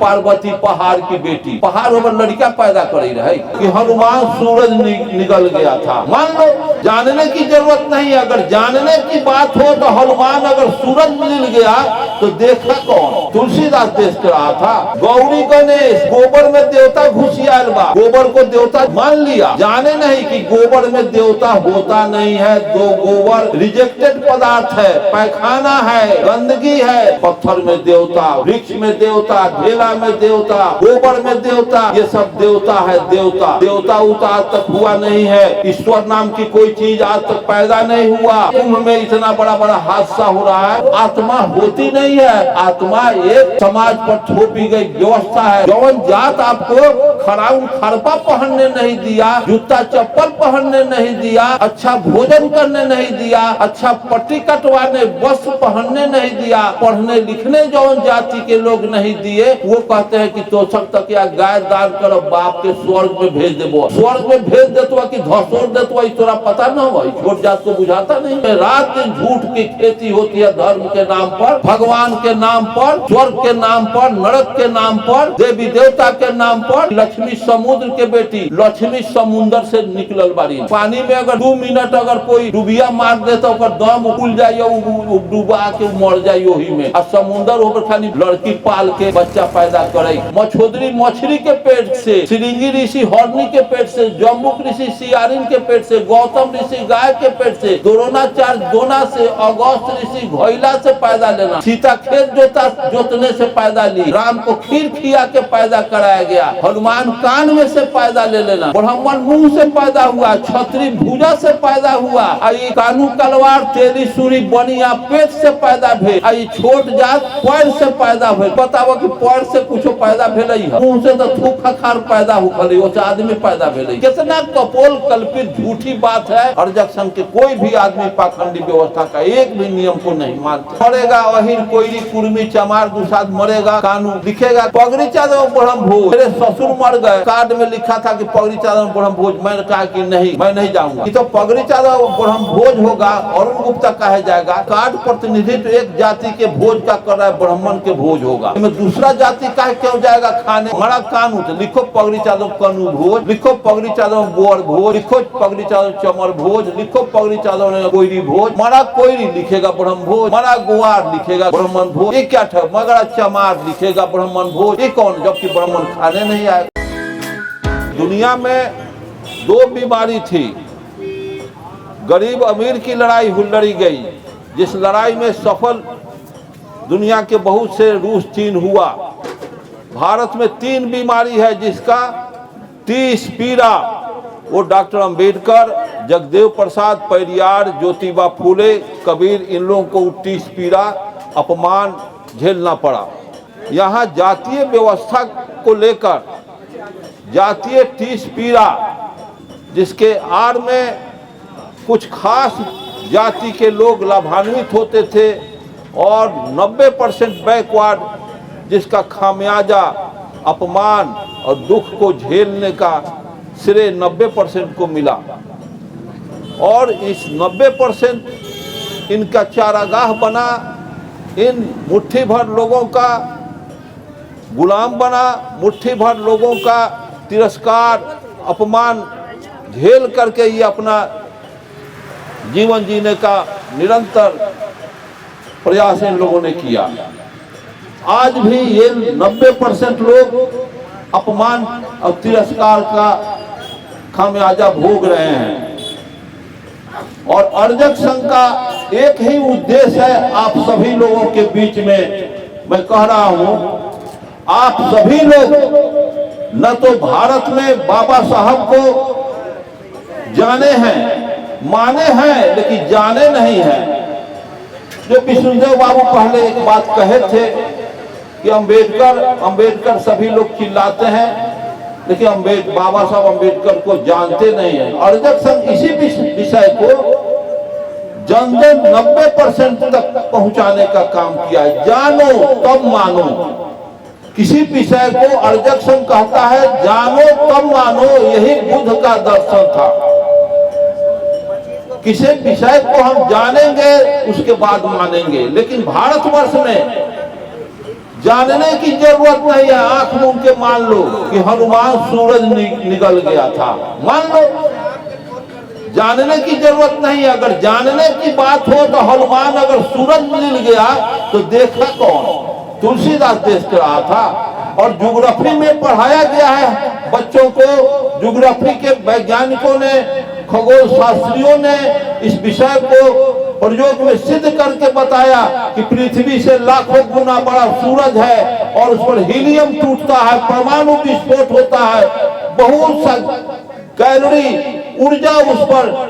पार्वती पहाड़ की बेटी, पहाड़ ऊपर लड़का पैदा करी रहे कि हनुमान सूरज निकल गया था। मान लो जानने की जरूरत नहीं, अगर जानने की बात हो तो हनुमान अगर सूरज मिल गया तो देखा कौन? तुलसीदास देश कर रहा था। गौरी गणेश गोबर में देवता घुसियाल बा, गोबर को देवता मान लिया, जाने नहीं कि गोबर में देवता होता नहीं है। दो गोबर रिजेक्टेड पदार्थ है, पैखाना है, गंदगी है। पत्थर में देवता, वृक्ष में देवता, ढेला में देवता, गोबर में देवता, ये सब देवता है। देवता देवता उता आज तक हुआ नहीं है। ईश्वर नाम की कोई चीज आज तक पैदा नहीं हुआ। कुंभ में इतना बड़ा बड़ा हादसा हो रहा है, आत्मा होती नहीं है। आत्मा एक समाज पर थोपी गई व्यवस्था है। जौन जात आपको खराउन खरपा पहनने नहीं दिया, जूता चप्पल पहनने नहीं दिया, अच्छा भोजन करने नहीं दिया, अच्छा पट्टी कटवाने वस्त्र पहनने नहीं दिया, पढ़ने लिखने जौन जाति के लोग नहीं दिए, वो कहते हैं कि तोषक तक या गाय दान करो, बाप के स्वर्ग में भेज देबो। स्वर्ग में भेज देतो कि धसोर देतो, तोरा पता न हो, छोट जात को बुझाता नहीं। रात दिन झूठ की खेती होती है, धर्म के नाम पर, भगवान के नाम पर, स्वर्ग के नाम पर, नरक के नाम पर, देवी देवता के नाम पर। लक्ष्मी समुद्र के बेटी, लक्ष्मी समुद्र से निकलल बारी। पानी में अगर 2 मिनट अगर कोई डुबिया मार दे तो दम उकुल जाइए, डूबा के मर जाइए वही में। और समुद्र ऊपर खाली लड़की पाल के बच्चा पैदा करे। मछोदरी मछली के पेट से, श्रृंगी ऋषि हरनी के पेट से, जम्बुक ऋषि सियारिन के पेट से, गौतम ऋषि गाय के पेट से, द्रोणाचार्य दोना से, अगस्त ऋषि घोइला से पैदा लेना, सीता खेत जोतने से पैदा ली, राम को खीर खिया के पैदा कराया गया, हनुमान कान में से पैदा ले लेना, ब्राह्मण मुंह से पैदा हुआ, क्षत्रिय भुजा से पैदा हुआ, कानू कलवार तेली सूरी बनिया पेट से पैदा भेल, छोट जात पैर से पैदा भेल। बताओ कि पैर से कुछ पैदा भेल, मुंह से तो थूक खखार पैदा होखल, आदमी पैदा भेल। कितना कपोल कल्पित झूठी बात है। अर्जक संघ के कोई भी आदमी पाखंडी व्यवस्था का एक भी नियम को नहीं मानता। मरेगा अहिर कोयरी कुर्मी चमार दुसाद मरेगा, कानून लिखेगा पगड़ी चादर ब्रह्म भोज। मेरे ससुर मर गए, कार्ड में लिखा था कि पगड़ी चादर ब्रह्म भोज। मैंने कहा कि नहीं, मैं नहीं जाऊंगा। तो पगड़ी चादर ब्रह्म भोज होगा, अरुण गुप्ता कहा जाएगा। कार्ड प्रतिनिधित्व एक जाति के भोज का कर रहा है, ब्राह्मण के भोज होगा। दूसरा जाति का क्यों जाएगा खाने? बड़ा कानून तो लिखो पगड़ी चादर कनु भोज, लिखो पगड़ी चादर गोर भोज, लिखो पगड़ी चादर चमर भोज, लिखो पगड़ी चादर कोयरी भोज। मरा कोयरी लिखेगा ब्रह्म भोज, मरा गुआर लिखेगा ब्राह्मण भोज। ये क्या था? मगरा चमार लिखेगा ब्राह्मण भोज। ये कौन? जबकि ब्राह्मण खाने नहीं आए। दुनिया में 2 बीमारी थी, गरीब अमीर की लड़ाई लड़ी गई, जिस लड़ाई में सफल दुनिया के बहुत से रूस चीन हुआ। भारत में 3 बीमारी है जिसका 30 पीड़ा, वो डॉक्टर अंबेडकर, जगदेव प्रसाद, पेरियार, ज्योतिबा फूले, कबीर, इन लोगों को 30 पीड़ा अपमान झेलना पड़ा। यहाँ जातीय व्यवस्था को लेकर जातीय 30 पीड़ा, जिसके आड़ में कुछ खास जाति के लोग लाभान्वित होते थे और 90% बैकवर्ड, जिसका खामियाजा अपमान और दुख को झेलने का श्रेय 90% को मिला। और इस 90% इनका चारागाह बना, इन मुट्ठी भर लोगों का गुलाम बना, मुट्ठी भर लोगों का तिरस्कार अपमान झेल करके ये अपना जीवन जीने का निरंतर प्रयास इन लोगों ने किया। आज भी ये 90% लोग अपमान और तिरस्कार का खामियाजा भोग रहे हैं। और अर्जक संघ का एक ही उद्देश्य है, आप सभी लोगों के बीच में मैं कह रहा हूं, आप सभी लोग न तो भारत में बाबा साहब को जाने हैं, माने हैं, लेकिन जाने नहीं हैं। जो विष्णुदेव बाबू पहले एक बात कहे थे कि अंबेडकर सभी लोग चिल्लाते हैं, लेकिन बाबा साहब अंबेडकर को जानते नहीं हैं। अर्जक संघ इसी विषय को जन 90% तक पहुंचाने का काम किया है। जानो तब मानो, किसी विषय को अर्जक संघ कहता है जानो तब मानो, यही बुद्ध का दर्शन था। किसी विषय को हम जानेंगे उसके बाद मानेंगे। लेकिन भारतवर्ष में जानने की जरूरत नहीं है। आंख मूंद के मान लो कि हनुमान सूरज निकल गया था, मान लो। जानने की जरूरत नहीं है। अगर जानने की बात हो तो हनुमान अगर सूरज मिल गया तो देखा कौन? तुलसीदास देख रहा था। और ज्योग्राफी में पढ़ाया गया है बच्चों को। ज्योग्राफी के वैज्ञानिकों ने, खगोल शास्त्रियों ने इस विषय को प्रयोग में सिद्ध करके बताया कि पृथ्वी से लाखों गुना बड़ा सूरज है और उस पर हीलियम टूटता है, परमाणु विस्फोट होता है, बहुत सा कैलोरी ऊर्जा उस पर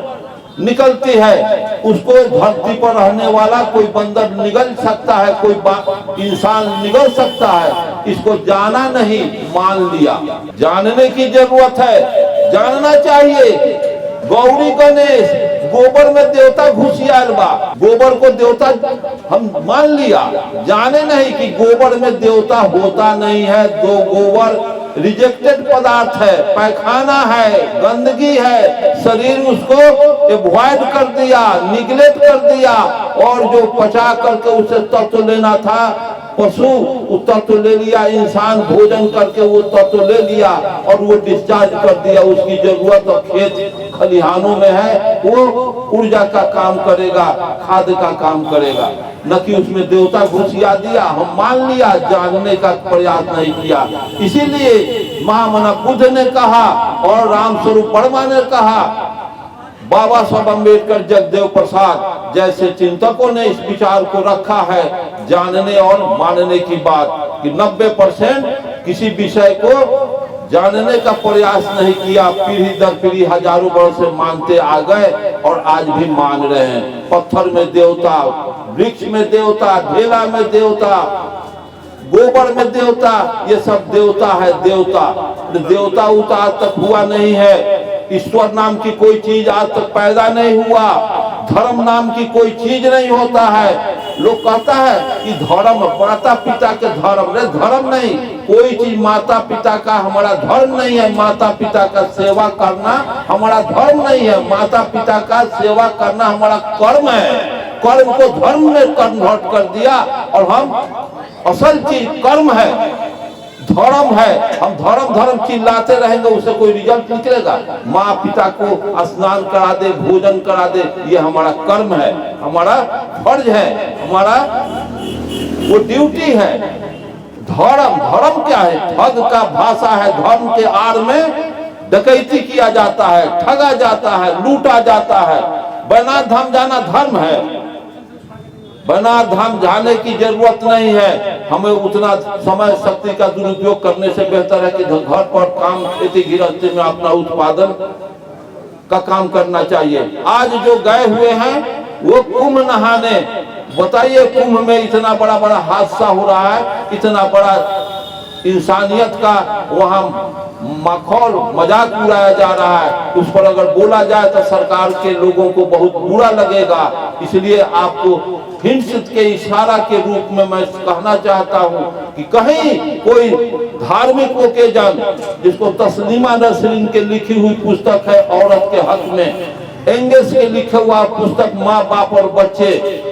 निकलती है। उसको धरती पर रहने वाला कोई बंदर निगल सकता है, कोई इंसान निगल सकता है। इसको जाना नहीं, मान लिया। जानने की जरूरत है, जानना चाहिए। गौरी गणेश गोबर में देवता घुसियाल बा, गोबर को देवता हम मान लिया, जाने नहीं कि गोबर में देवता होता नहीं है। दो गोबर रिजेक्टेड पदार्थ है, पैखाना है, गंदगी है, शरीर उसको अवॉइड कर दिया, निगलेक्ट कर दिया। और जो पचा करके उसे तत्व लेना था, पशु वो तत्व ले लिया, इंसान भोजन करके वो तत्व ले लिया और वो डिस्चार्ज कर दिया। उसकी जरूरत और खेत खलिहानों में है, वो ऊर्जा का काम करेगा, खाद का काम करेगा, न कि उसमें देवता घुसिया दिया। हम मान लिया, जानने का प्रयास नहीं किया। इसीलिए महामना बुद्ध ने कहा और रामस्वरूप वर्मा ने कहा, बाबा साहब अम्बेडकर, जगदेव प्रसाद जैसे चिंतकों ने इस विचार को रखा है, जानने और मानने की बात, कि 90% किसी विषय को जानने का प्रयास नहीं किया। पीढ़ी दर पीढ़ी हजारों वर्ष से मानते आ गए और आज भी मान रहे हैं। पत्थर में देवता, वृक्ष में देवता, ढेला में देवता, गोबर में देवता, ये सब देवता है। देवता उता आज तक हुआ नहीं है। ईश्वर नाम की कोई चीज आज तक पैदा नहीं हुआ। धर्म नाम की कोई चीज नहीं होता है। लोग कहता है कि धर्म माता पिता के धर्म, रे धर्म नहीं, कोई चीज माता पिता का हमारा धर्म नहीं है। माता पिता का सेवा करना हमारा धर्म नहीं है। माता पिता का सेवा करना हमारा कर्म है। कर्म को धर्म में कन्वर्ट कर दिया और हम असल चीज कर्म है, धर्म है। हम धर्म चिल्लाते रहेंगे, उससे कोई रिजल्ट निकलेगा? माँ पिता को स्नान करा दे, भोजन करा दे, ये हमारा कर्म है, हमारा फर्ज है, हमारा वो ड्यूटी है। धर्म क्या है? ठग का भाषा है। धर्म के आड़ में डकैती किया जाता है, ठगा जाता है, लूटा जाता है। बैनाथ धाम जाना धर्म है। बैनाथ धाम जाने की जरूरत नहीं है। हमें उतना समय शक्ति का दुरुपयोग करने से बेहतर है कि घर पर काम, खेती गृहस्थी में अपना उत्पादन का काम करना चाहिए। आज जो गए हुए हैं वो कुंभ नहाने, बताइए कुंभ में इतना बड़ा बड़ा हादसा हो रहा है, इतना बड़ा इंसानियत का वहाँ माखौल मजाक उड़ाया जा रहा है। उस पर अगर बोला जाए तो सरकार के लोगों को बहुत बुरा लगेगा। इसलिए आपको हिंस के इशारा के रूप में मैं कहना चाहता हूँ कि कहीं कोई धार्मिक ओकेजन, जिसको तस्लीमा नसरीन के लिखी हुई पुस्तक है औरत के हक में, एंगेल्स के लिखा हुआ पुस्तक माँ बाप और बच्चे,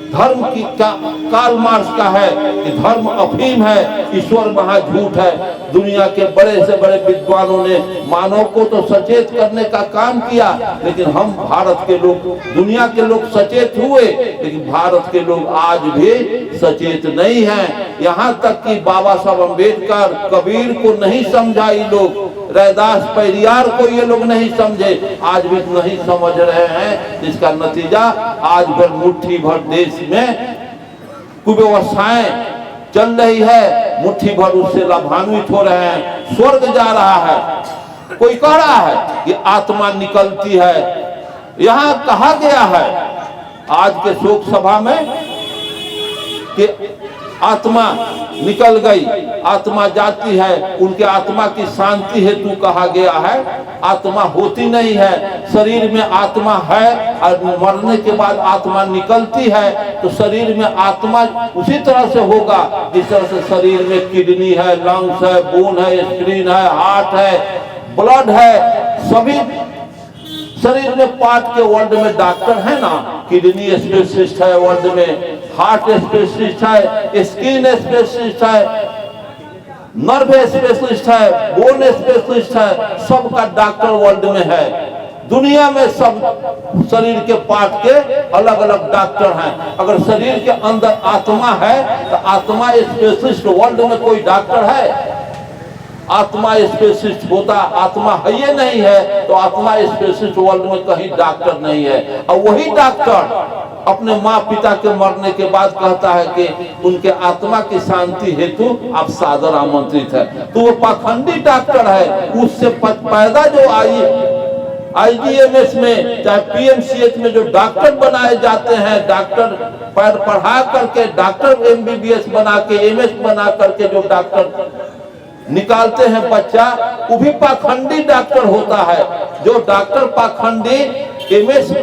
धर्म की कार्ल मार्क्स का है कि धर्म अफीम है, ईश्वर महा झूठ है। दुनिया के बड़े से बड़े विद्वानों ने मानव को तो सचेत करने का काम किया, लेकिन हम भारत के लोग, दुनिया के लोग सचेत हुए, लेकिन भारत के लोग आज भी सचेत नहीं हैं। यहाँ तक कि बाबा साहब अम्बेडकर, कबीर को नहीं समझा ये लोग, रैदास परियार को ये लोग नहीं समझे, आज भी नहीं समझ रहे हैं। इसका नतीजा आज भर मुट्ठी भर देश में कुव्यवस्थाएं चल रही है, मुट्ठी भर उससे लाभान्वित हो रहे हैं, स्वर्ग जा रहा है। कोई कह रहा है कि आत्मा निकलती है, यहाँ कहा गया है आज के शोक सभा में कि आत्मा निकल गई, आत्मा जाती है, उनके आत्मा की शांति हेतु कहा गया है। आत्मा होती नहीं है, शरीर में आत्मा है और मरने के बाद आत्मा निकलती है, तो शरीर में आत्मा उसी तरह से होगा जिस तरह से शरीर में किडनी है, लंग्स है, बोन है, स्क्रीन है, हार्ट है, ब्लड है, सभी शरीर में पार्ट के वर्ल्ड में डॉक्टर है ना, किडनी स्पेशलिस्ट है वर्ल्ड में, हार्ट स्पेशलिस्ट है, स्किन स्पेशलिस्ट है, नर्व स्पेशलिस्ट है, बोन स्पेशलिस्ट है, सबका डॉक्टर वर्ल्ड में है। दुनिया में सब शरीर के पार्ट के अलग अलग डॉक्टर हैं। अगर शरीर के अंदर आत्मा है तो आत्मा स्पेशलिस्ट वर्ल्ड में कोई डॉक्टर है? आत्मा स्पेशलिस्ट होता, आत्मा है ये नहीं है तो आत्मा स्पेशलिस्ट वर्ल्ड में कहीं डॉक्टर नहीं है। और वही डॉक्टर अपने माँ पिता के मरने के बाद कहता है कि उनके आत्मा की शांति हेतु आप सादर आमंत्रित है। तो वो पाखंडी डॉक्टर है। उससे पैदा जो IGMS में चाहे PMCH में जो डॉक्टर बनाए जाते हैं, डॉक्टर पढ़ा करके डॉक्टर MBBS बना के MS बना करके जो डॉक्टर निकालते हैं बच्चा, वो भी पाखंडी डॉक्टर होता है। जो डॉक्टर पाखंडी MS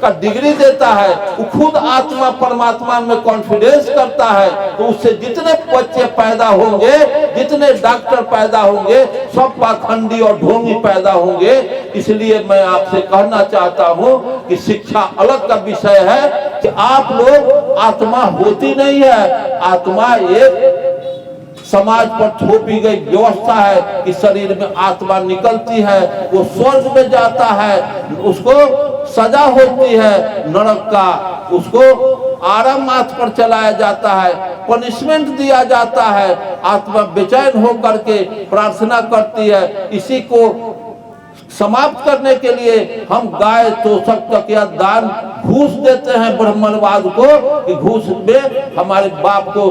का डिग्री देता है वो खुद आत्मा परमात्मा में कॉन्फिडेंस करता है, तो उससे जितने बच्चे पैदा होंगे, जितने डॉक्टर पैदा होंगे, सब पाखंडी और ढोंगी पैदा होंगे। इसलिए मैं आपसे कहना चाहता हूँ कि शिक्षा अलग का विषय है कि आप लोग, आत्मा होती नहीं है, आत्मा एक समाज पर थोपी गई व्यवस्था है कि शरीर में आत्मा निकलती है, वो स्वर्ग में जाता है, उसको सजा होती है नरक का, उसको आराम माथ पर चलाया जाता है, पनिशमेंट दिया जाता है। आत्मा बेचैन हो करके प्रार्थना करती है। इसी को समाप्त करने के लिए हम गाय, तोशक, तकिया, दान, घूस देते हैं ब्राह्मणवाद को कि घूस में हमारे बाप को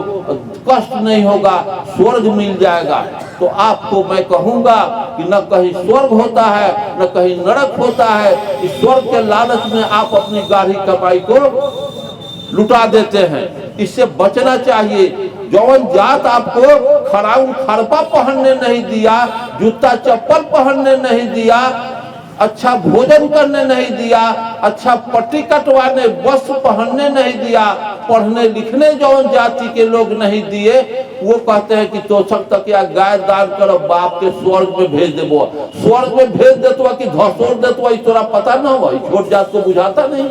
कष्ट नहीं होगा, स्वर्ग मिल जाएगा। तो आपको मैं कहूंगा कि न कहीं स्वर्ग होता है न कहीं नरक होता है। इस स्वर्ग के लालच में आप अपनी गाढ़ी कमाई को लुटा देते हैं। इससे बचना चाहिए। जौन जात आपको खराउन खरपा पहनने नहीं दिया, जूता चप्पल पहनने नहीं दिया, अच्छा भोजन करने नहीं दिया, अच्छा पट्टी कटवाने, वस्त्र पहनने नहीं दिया, पढ़ने लिखने जौन जाति के लोग नहीं दिए, वो कहते हैं कि तोशक तकिया गाय दान करो, बाप के स्वर्ग में भेज देबो। स्वर्ग में भेज देतो कि धसोर देतो, तोरा पता न हो, छोट जात को बुझाता नहीं।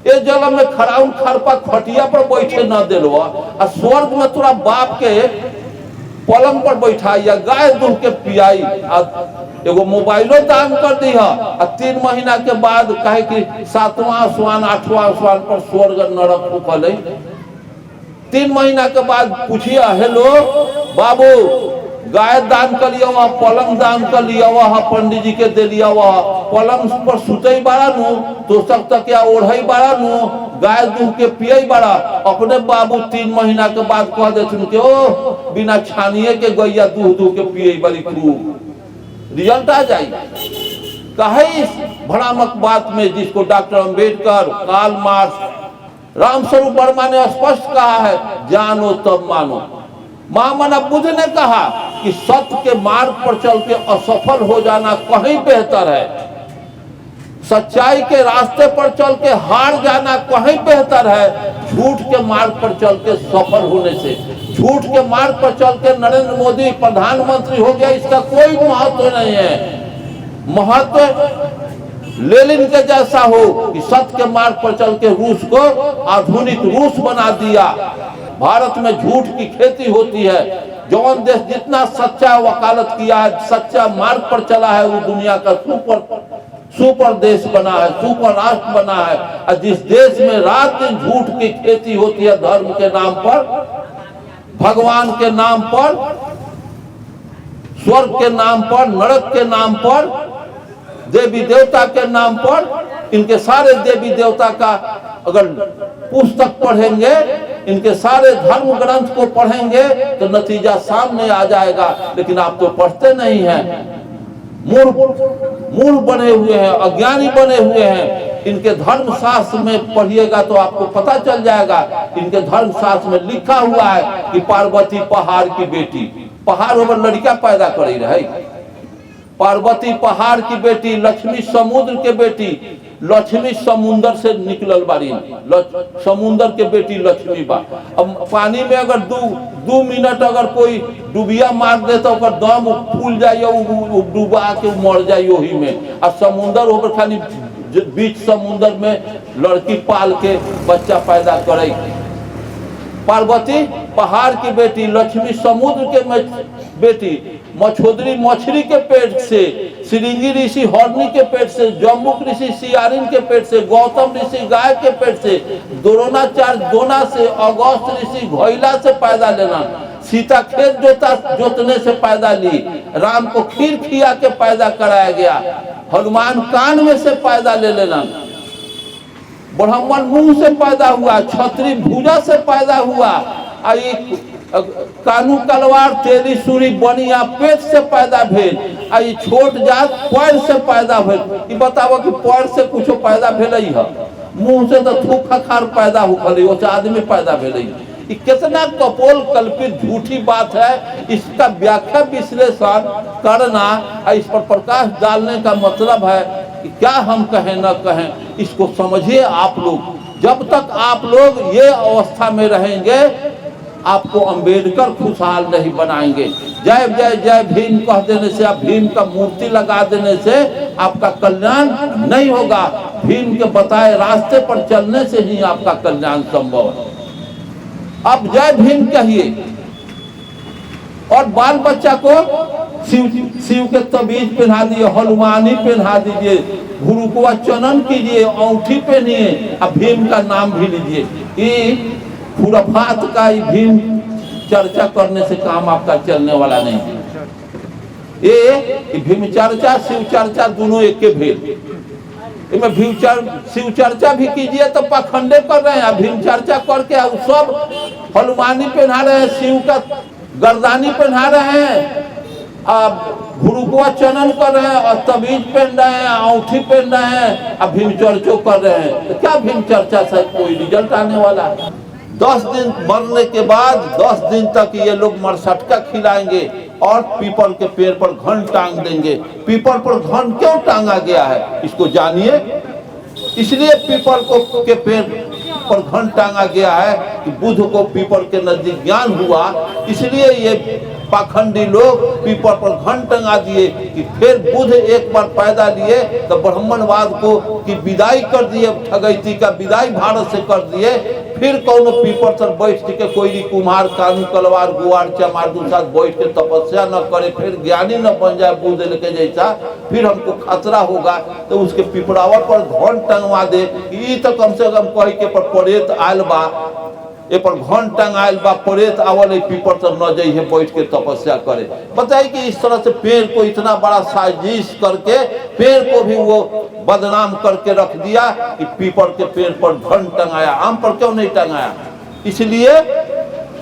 ये जगह में खराउन खरपा खटिया पर बैठे न दिलो, और स्वर्ग में तोरा बाप के पलंग पर बैठाई या गाय दूध के पियाई, एगो मोबाइलो दान कर दी है, और 3 महीना के बाद कहे कि 7वां आसमान 8वां आसमान पर स्वर्ग नरक उखल। 3 महीना के बाद पूछिए, हेलो बाबू, गाय दान कर लिया वह, पलंग दान कर लिया वह, पंडित जी के दे लिया वह, पलंग पर सुतई बारा नू, तोशक तकिया ओढ़ई बारा नू, गाय दूध के पियई बारा। अपने बाबू 3 महीना के बाद कह देते कि ओ बिना छानिए के गैया दूध दूध के पियई बड़ी खूब। रिजल्ट आ जाए। कहे इस भ्रामक बात में जिसको doctor Ambedkar, Karl Marx, Ramswaroop Verma ने स्पष्ट कहा है, जानो तब मानो। महामना बुद्ध ने कहा कि सत्य के मार्ग पर चल के असफल हो जाना कहीं बेहतर है, सच्चाई के रास्ते पर चल के हार जाना कहीं बेहतर है, झूठ के मार्ग पर चल के सफल होने से। झूठ के मार्ग पर चल के नरेंद्र मोदी प्रधानमंत्री हो गया, इसका कोई महत्व नहीं है। महत्व लेनिन के जैसा हो कि सत्य के मार्ग पर चल के रूस को आधुनिक रूस बना दिया। भारत में झूठ की खेती होती है। जौन देश जितना सच्चा वकालत किया है, सच्चा मार्ग पर चला है, वो दुनिया का सुपर देश बना है, सुपर राष्ट्र बना है। और जिस देश में रात दिन झूठ की खेती होती है, धर्म के नाम पर, भगवान के नाम पर, स्वर्ग के नाम पर, नरक के नाम पर, देवी देवता के नाम पर, इनके सारे देवी देवता का अगर पुस्तक पढ़ेंगे, इनके सारे धर्म ग्रंथ को पढ़ेंगे तो नतीजा सामने आ जाएगा। लेकिन आप तो पढ़ते नहीं हैं, मूल बने हुए हैं, अज्ञानी बने हुए हैं। इनके धर्म शास्त्र में पढ़िएगा तो आपको पता चल जाएगा। इनके धर्म शास्त्र में लिखा हुआ है कि पार्वती पहाड़ की बेटी, पहाड़ ऊपर लड़का पैदा करी रहे, पार्वती पहाड़ की बेटी, लक्ष्मी समुद्र के बेटी, लक्ष्मी समुंदर से निकलल बारी, समुंदर के बेटी लक्ष्मी बा। अब पानी में अगर दू मिनट अगर कोई डुबिया मार दे तो दम फूल जाइए, डूबा के मर जाइए वही में। और समुंदर ऊपर खाली बीच समुंदर में लड़की पाल के बच्चा पैदा करे। पार्वती पहाड़ की बेटी, लक्ष्मी समुद्र के बेटी, मछोदरी मछली के पेट से, श्रृंगी ऋषि हरनी के पेट से, जम्बुक ऋषि सियारिन के पेट से, गौतम ऋषि गाय के पेट से, द्रोणाचार्य दोना से, अगस्त ऋषि घोइला से पैदा लेना, सीता खेत जोतने से पैदा ली, राम को खीर खिया के पैदा कराया गया, हनुमान कान में से पैदा ले लेना, ब्राह्मण मुंह से पैदा हुआ, क्षत्रिय भुजा से पैदा हुआ, कानू कलवार तेरी सूरी बनिया पेट से पैदा भेल, आई छोट जात पैर से पैदा भेल। ये बताओ कि पैर से कुछ पैदा भेल है, मुंह से तो थूक खखार पैदा होखल, वो आदमी पैदा भेल। ये कितना कपोल कल्पित झूठी बात है। इसका व्याख्या विश्लेषण करना, इस पर प्रकाश डालने का मतलब है कि क्या हम कहें न कहें, इसको समझिए आप लोग। जब तक आप लोग ये अवस्था में रहेंगे, आपको अंबेडकर खुशहाल नहीं बनाएंगे। जय जय जय भीम कह देने से, आप भीम का मूर्ति लगा देने से आपका कल्याण नहीं होगा। भीम के बताए रास्ते पर चलने से ही आपका कल्याण संभव है। अब जय भीम कहिए और बाल बच्चा को शिव के तबीज पहना दिए, हनुमानी पहना दीजिए, गुरु को चनन कीजिए, औंठी पहनिए, अब भीम का नाम भी लीजिए। ये खुराफात का भीम चर्चा करने से काम आपका चलने वाला नहीं। ये भीम चर्चा शिव चर्चा दोनों एक के भेद। शिव चर्चा भी कीजिए तो पाखंडे कर रहे हैं, भीम चर्चा करके सब हनुमानी पहना रहे हैं, शिव का गर्दानी पहना रहे हैं, अब गुरु को चनन कर रहे हैं और तबीज पहन रहे हैं, औंठी पहन रहे हैं, अब भीम चर्चो कर रहे हैं। तो क्या भीम चर्चा से कोई रिजल्ट आने वाला है? 10 दिन मरने के बाद 10 दिन तक ये लोग मरसटका खिलाएंगे और पीपल के पेड़ पर घन टांग देंगे। पीपल पर घन क्यों टांगा गया है इसको जानिए। इसलिए पीपल के पेड़ पर घन टांगा गया है कि बुध को पीपल के नजदीक ज्ञान हुआ, इसलिए ये पाखंडी लोग पीपल पर घन टंगा दिए कि फिर बुध एक बार पैदा लिए तो ब्राह्मणवाद को की विदाई कर दिए, ठगैती का विदाई भारत से कर दिए। फिर कौन पीपल पर बैठ के कोई कुम्हार कानू कलवार गुआर चमार साथ बैठ के तपस्या न करे, फिर ज्ञानी न बन जाए बुध के जैसा, फिर हमको खतरा होगा। तो उसके पिपरावर पर घन टंगवा दे, ये तो कम से कम कह के पर परेत आयल बा, ए पर घन टंगाइल बा, परेत आवल पीपर तर न जाइए बैठ के तपस्या करे। बताइए कि इस तरह से पेड़ को इतना बड़ा साजिश करके पेड़ को भी वो बदनाम करके रख दिया कि पीपर के पेड़ पर घन टंगाया, आम पर क्यों नहीं टंगाया? इसलिए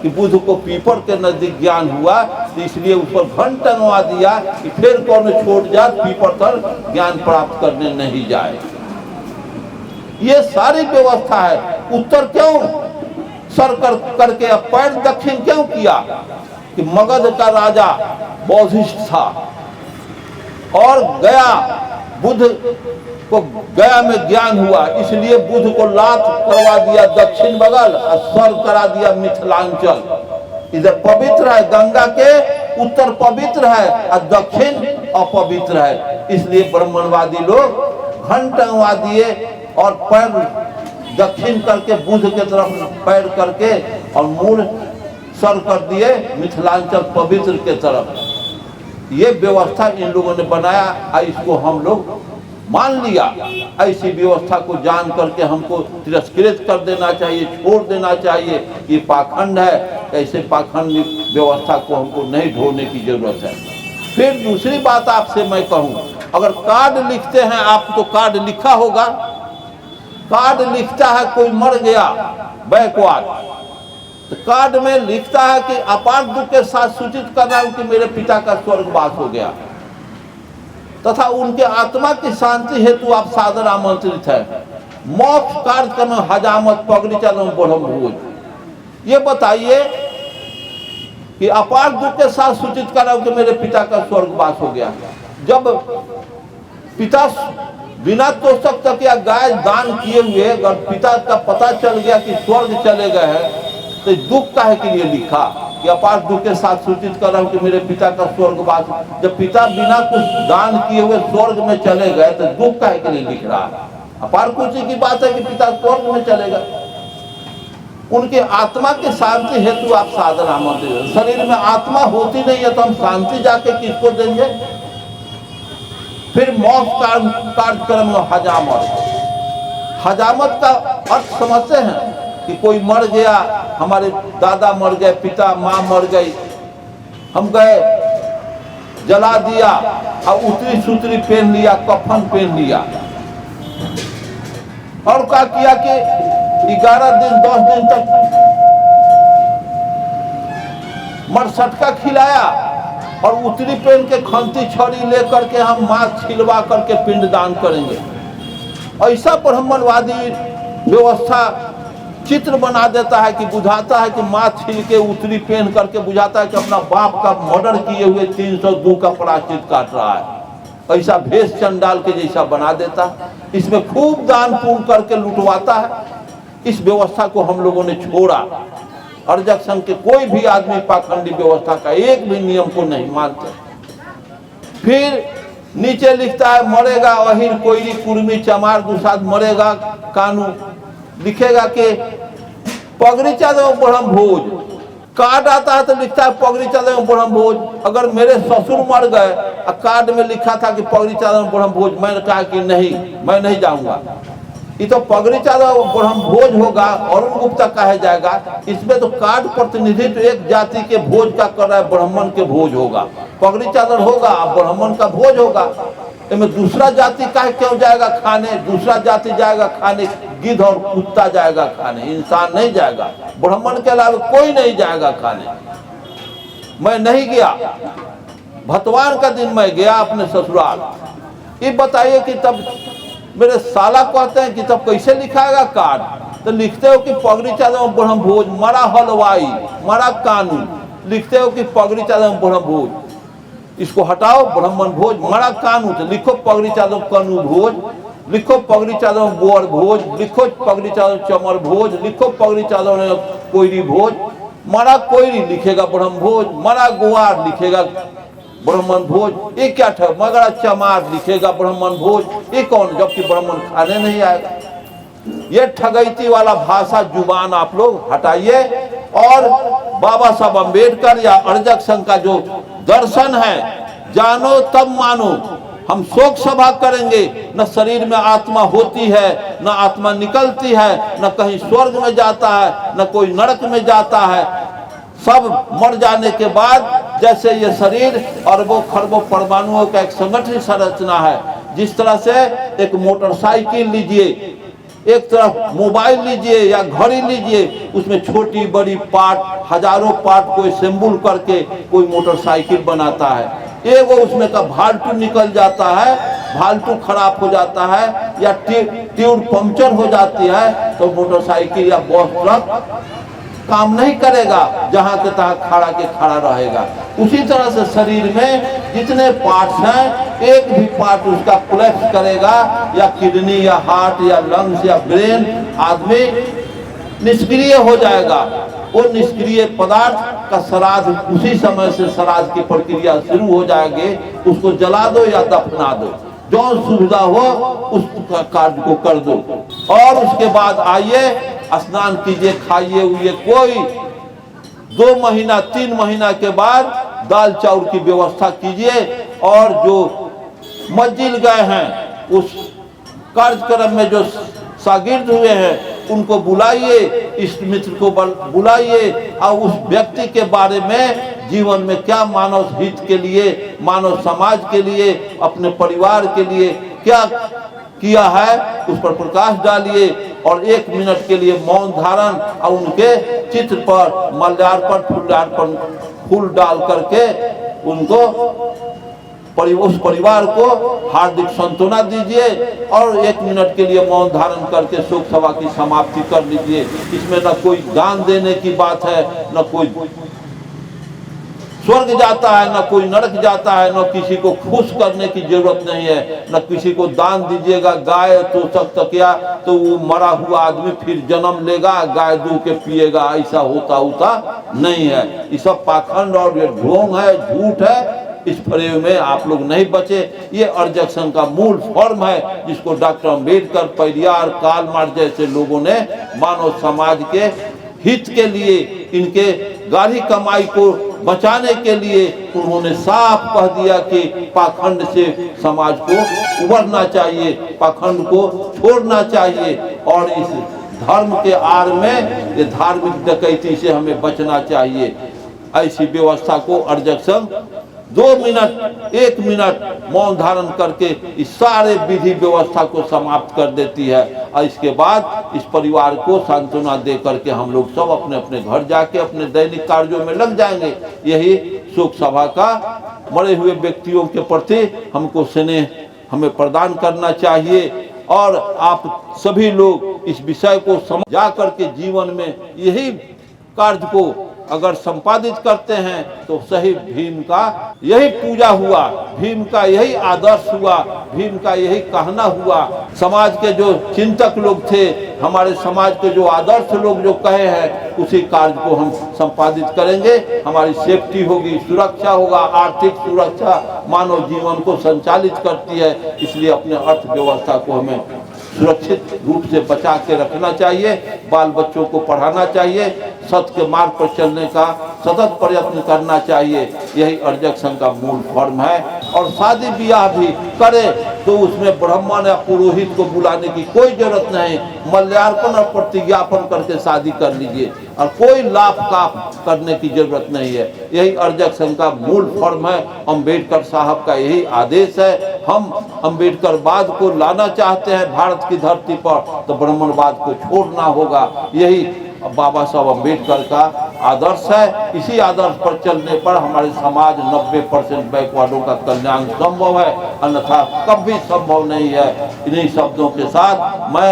कि बुध को पीपर के नजदीक ज्ञान हुआ, तो इसलिए उस पर घन टंगवा दिया कि फिर कौन छोड़ जाए पीपर पर ज्ञान प्राप्त करने नहीं जाए। ये सारी व्यवस्था है। उत्तर क्यों सर करके अब पैर दक्षिण क्यों किया? कि मगध का राजा बौद्धिष्ट था और गया, बुध को गया में ज्ञान हुआ, इसलिए बुध को लात करवा दिया दक्षिण बगल और सर करा दिया मिथिलांचल। इधर पवित्र है, गंगा के उत्तर पवित्र है और दक्षिण अपवित्र है, इसलिए ब्राह्मणवादी लोग घन टंगवा दिए और पैर दक्षिण करके बुध के तरफ पैर करके और मूल सर कर दिए मिथिलांचल पवित्र के तरफ। ये व्यवस्था इन लोगों ने बनाया, इसको हम लोग मान लिया। ऐसी व्यवस्था को जान करके हमको तिरस्कृत कर देना चाहिए, छोड़ देना चाहिए। ये पाखंड है, ऐसे पाखंड व्यवस्था को हमको नहीं ढोने की जरूरत है। फिर दूसरी बात आपसे मैं कहूँ, अगर कार्ड लिखते हैं आप तो कार्ड लिखा होगा, कार्ड लिखता है कोई मर गया बैकवार्ड, तो कार्ड में लिखता है कि अपार दुख के साथ सूचित करना है कि मेरे पिता का स्वर्गवास हो गया, तथा उनके आत्मा की शांति हेतु आप सादर आमंत्रित है। मोक्ष कार्यक्रम हजामत पगड़ी चलो ब्रह्म भोज। ये बताइए कि अपार दुख के साथ सूचित करा कि मेरे पिता का स्वर्गवास हो गया। जब पिता बिना तोषक तक या गाय दान किए हुए अगर पिता का पता चल गया कि स्वर्ग चले गए हैं, तो दुख काहे के लिए लिखा कि अपार दुख के साथ सूचित कर रहा हूं कि मेरे पिता का स्वर्गवास। जब पिता बिना कुछ दान किए हुए स्वर्ग में चले गए तो दुख काहे के लिए लिख रहा है? अपार खुशी की बात है कि पिता स्वर्ग में चले गए। उनके आत्मा के शांति हेतु आप साधना मत दे। शरीर में आत्मा होती नहीं है तो हम शांति जाके किसको देंगे? फिर मोक्ष कार्यक्रम हजामत। हजामत का अर्थ समझते हैं कि कोई मर गया, हमारे दादा मर गए, पिता माँ मर गई, हम गए जला दिया और उतरी सुतरी पहन लिया, कफन पहन लिया और क्या किया कि 11 दिन 10 दिन तक मरसटका खिलाया और उतरी पहन के खंती छड़ी लेकर के हम मांस छिलवा करके पिंडदान करेंगे। ऐसा ब्राह्मणवादी व्यवस्था चित्र बना देता है कि बुझाता है कि माँ छील के उतरी पहन करके बुझाता है कि अपना बाप का मर्डर किए हुए 302 का प्रायश्चित काट रहा है। ऐसा भेष चंडाल के जैसा बना देता है। इसमें खूब दान पुण्य करके लुटवाता है। इस व्यवस्था को हम लोगों ने छोड़ा। अर्जक संघ के कोई भी आदमी पाखंडी व्यवस्था का एक भी नियम को नहीं मानते। फिर नीचे लिखता है मरेगा अहिर कोयरी कुर्मी चमार दुसाद मरेगा कानू। लिखेगा कि पगड़ी चादर ब्रह्म भोज। कार्ड आता है तो लिखता है पगड़ी चादर ब्रह्म भोज। अगर मेरे ससुर मर गए और कार्ड में लिखा था कि पगड़ी चादर ब्रह्म भोज, मैंने कहा कि नहीं, मैं नहीं जाऊंगा। ये तो पगड़ी चादर ब्रह्म भोज होगा, अरुण गुप्ता कहा जाएगा। इसमें तो कार्ड प्रतिनिधित्व एक जाति के भोज का कर रहा है, ब्राह्मण के भोज होगा। पगड़ी चादर होगा, ब्राह्मण का भोज होगा। इसमें दूसरा जाति का क्यों जाएगा खाने? दूसरा जाति जाएगा खाने, गिद्ध और कुत्ता जाएगा खाने, इंसान नहीं जाएगा। ब्राह्मण के अलावा कोई नहीं जाएगा खाने। मैं नहीं गया। भतवान का दिन मैं गया अपने ससुराल। ये बताइए कि तब मेरे साला कहते हैं कि तब कैसे लिखाएगा कार्ड? तो लिखते हो कि पगड़ी चादर ब्रह्म भोज, मरा हलवाई, मरा कानून। लिखते हो कि पगड़ी चादर ब्रह्म भोज, इसको हटाओ ब्राह्मण भोज। मरा कानू तो लिखो पगड़ी चादर कनू भोज, लिखो पगड़ी चादर गोर भोज, लिखो पगड़ी चादर चमर भोज, लिखो पगड़ी चादर कोयरी भोज। मरा कोयरी लिखेगा ब्रह्म भोज, मरा गुआर लिखेगा ब्राह्मण भोज। ये क्या था? मगरा चमार लिखेगा ब्राह्मण भोज। ये कौन? जबकि ब्राह्मण खाने नहीं आएगा। ये ठगैती वाला भाषा जुबान आप लोग हटाइए। और बाबा साहब अम्बेडकर या अर्जक संघ का जो दर्शन है, जानो तब मानो। हम शोक सभा करेंगे, न शरीर में आत्मा होती है, न आत्मा निकलती है, न कहीं स्वर्ग में जाता है, न कोई नरक में जाता है। सब मर जाने के बाद जैसे ये शरीर अरबों खरबों परमाणुओं का एक संगठित संरचना है, जिस तरह से एक मोटरसाइकिल लीजिए, एक तरफ मोबाइल लीजिए या घड़ी लीजिए, उसमें छोटी बड़ी पार्ट, हजारों पार्ट को असेंबल करके कोई मोटरसाइकिल बनाता है। एगो उसमें का भाल्टू निकल जाता है, भाल्टू खराब हो जाता है या ट्यूब पंक्चर हो जाती है तो मोटरसाइकिल या बस ट्रक काम नहीं करेगा, जहां के तहां खड़ा के खड़ा रहेगा। उसी तरह से शरीर में जितने पार्ट्स हैं, एक भी पार्ट उसका कोलैप्स करेगा, या किडनी या हार्ट या लंग्स या ब्रेन, आदमी निष्क्रिय हो जाएगा। वो निष्क्रिय पदार्थ का श्राद्ध उसी समय से श्राद्ध की प्रक्रिया शुरू हो जाएगी। उसको जला दो या दफना दो, जो सुविधा हो उस कार्य को कर दो। और उसके बाद आइए, स्नान कीजिए, खाइए हुए। कोई 2 महीना 3 महीना के बाद दाल चावल की व्यवस्था कीजिए। और जो मस्जिद गए हैं, उस कार्यक्रम में जो शागिर्द हुए हैं उनको बुलाइए, इष्ट मित्र को बुलाइए, और उस व्यक्ति के बारे में जीवन में क्या मानव हित के लिए, मानव समाज के लिए, अपने परिवार के लिए क्या किया है उस पर प्रकाश डालिए। और 1 मिनट के लिए मौन धारण और उनके चित्र पर माल्यार्पण फूल डाल करके उनको उस परिवार को हार्दिक सांत्वना दीजिए। और 1 मिनट के लिए मौन धारण करके शोक सभा की समाप्ति कर लीजिए। इसमें न कोई दान देने की बात है, न कोई स्वर्ग जाता है, न कोई नरक जाता है, न किसी को खुश करने की जरूरत नहीं है, न किसी को दान दीजिएगा गाय तो सब तकिया तो वो मरा हुआ आदमी फिर जन्म लेगा, गाय दूध के पिएगा, ऐसा होता नहीं है। ये सब पाखंड और ये ढोंग है, झूठ है। इस प्रयोग में आप लोग नहीं बचे। ये अर्जक संघ का मूल फॉर्म है जिसको doctor Ambedkar, Periyar, Karl Marx जैसे लोगों ने मानव समाज के हित के लिए, इनके गाढ़ी कमाई को बचाने के लिए उन्होंने साफ कह दिया कि पाखंड से समाज को उबरना चाहिए, पाखंड को छोड़ना चाहिए और इस धर्म के आड़ में ये धार्मिक डकैती से हमें बचना चाहिए। ऐसी व्यवस्था को अर्जक संघ 2 मिनट 1 मिनट मौन धारण करके इस सारे विधि व्यवस्था को समाप्त कर देती है और इसके बाद इस परिवार को सांत्वना दे करके हम लोग सब अपने अपने घर जाके अपने दैनिक कार्यों में लग जाएंगे। यही शोक सभा का मरे हुए व्यक्तियों के प्रति हमको स्नेह हमें प्रदान करना चाहिए और आप सभी लोग इस विषय को समझा करके जीवन में यही कार्य को अगर संपादित करते हैं तो सही भीम का यही पूजा हुआ, भीम का यही आदर्श हुआ, भीम का यही कहना हुआ। समाज के जो चिंतक लोग थे, हमारे समाज के जो आदर्श लोग जो कहे हैं, उसी कार्य को हम संपादित करेंगे। हमारी सेफ्टी होगी, सुरक्षा होगा, आर्थिक सुरक्षा मानव जीवन को संचालित करती है। इसलिए अपने अर्थव्यवस्था को हमें सुरक्षित रूप से बचा के रखना चाहिए, बाल बच्चों को पढ़ाना चाहिए, सत्य के मार्ग पर चलने का सतत प्रयत्न करना चाहिए। यही अर्जक संघ का मूल फॉर्म है। और शादी ब्याह भी करे तो उसमें ब्राह्मण या पुरोहित को बुलाने की कोई जरूरत नहीं, मल्यार्पण और प्रतिज्ञापन करके शादी कर लीजिए और कोई लाभ काप करने की जरूरत नहीं है। यही अर्जक संघ का मूल फॉर्म है। अम्बेडकर साहब का यही आदेश है। हम अम्बेडकरवाद को लाना चाहते हैं भारत की धरती पर तो ब्राह्मणवाद को छोड़ना होगा। यही बाबा साहब अम्बेडकर का आदर्श है। इसी आदर्श पर चलने पर हमारे समाज 90% बैकवर्डों का कल्याण संभव है, अन्यथा कभी संभव नहीं है। इन्हीं शब्दों के साथ मैं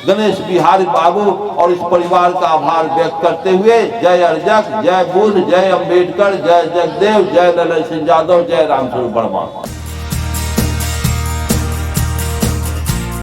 गणेश बिहारी बाबू और इस परिवार का आभार व्यक्त करते हुए जय अर्जक, जय बुद्ध, जय अम्बेडकर, जय जगदेव, जय ललन सिंह यादव, जय रामस्वरूप वर्मा।